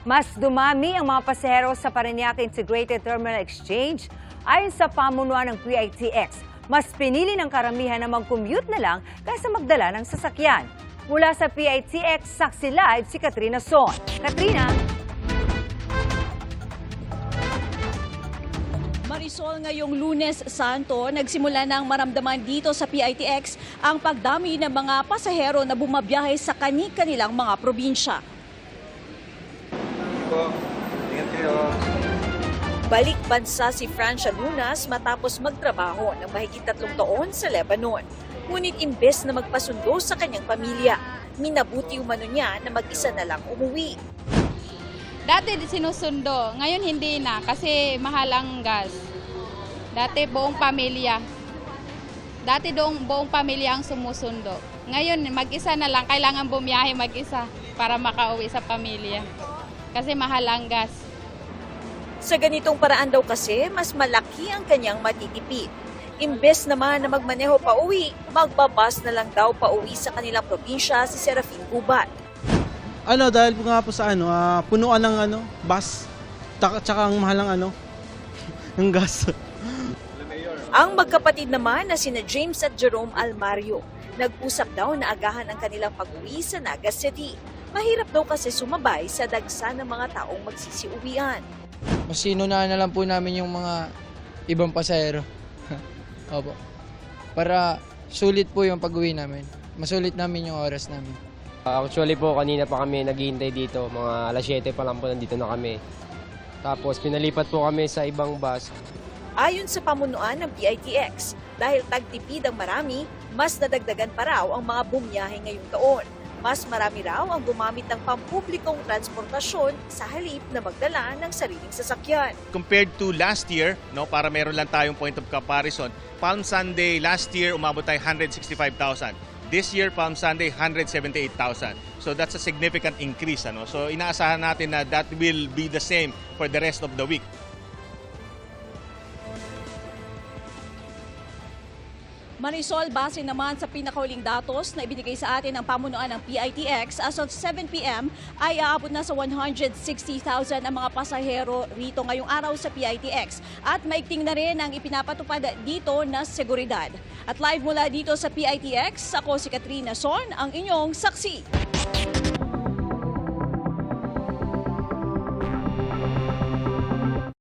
Mas dumami ang mga pasahero sa Parañaque Integrated Terminal Exchange ayon sa pamunuan ng PITX. Mas pinili ng karamihan na mag-commute na lang kaysa magdala ng sasakyan. Mula sa PITX, saksi live si Katrina Son. Katrina? Marisol, ngayong Lunes Santo, nagsimula ng maramdaman dito sa PITX ang pagdami ng mga pasahero na bumabiyahe sa kani-kanilang mga probinsya. Balik bansa si Francia Lunas matapos magtrabaho ng mahigit 3 taon sa Lebanon. Ngunit imbes na magpasundo sa kanyang pamilya, minabuti umano niya na mag-isa na lang umuwi. Dati sinusundo, ngayon hindi na kasi mahal ang gas. Dati buong pamilya. Buong pamilya ang sumusundo. Ngayon mag-isa na lang, kailangan bumiyahe mag-isa para makauwi sa pamilya. Kasi mahal ang gas. Sa ganitong paraan daw kasi, mas malaki ang kanyang matitipid. Imbes naman na magmaneho pa uwi, magbabas na lang daw pa uwi sa kanilang probinsya si Serafin Gubat. Dahil po nga po sa punuan ng bus, tsaka ang mahal ng ng gas. Ang magkapatid naman na sina James at Jerome Almario, nag-usap daw na agahan ang kanilang pag-uwi sa Naga City. Mahirap daw kasi sumabay sa dagsa ng mga taong magsisiuwian. Mas sinunahan na lang po namin yung mga ibang pasahero. Opo. Para sulit po yung pag-uwi namin. Masulit namin yung oras namin. Actually po, kanina pa kami naghihintay dito. Mga alas 7 pa lang po nandito na kami. Tapos pinalipat po kami sa ibang bus. Ayon sa pamunuan ng PITX, dahil tagtipid ang marami, mas nadagdagan pa raw ang mga bumiyahe ngayong taon. Mas marami raw ang gumamit ng pampublikong transportasyon sa halip na magdala ng sariling sasakyan. Compared to last year, para meron lang tayong point of comparison, Palm Sunday last year umabot tayo 165,000. This year, Palm Sunday, 178,000. So that's a significant increase. So inaasahan natin na that will be the same for the rest of the week. Marisol, base naman sa pinakahuling datos na ibinigay sa atin ng pamunuan ng PITX, as of 7 p.m. ay aabot na sa 160,000 ang mga pasahero rito ngayong araw sa PITX. At maigting na rin ang ipinapatupad dito na seguridad. At live mula dito sa PITX, ako si Katrina Son, ang inyong saksi.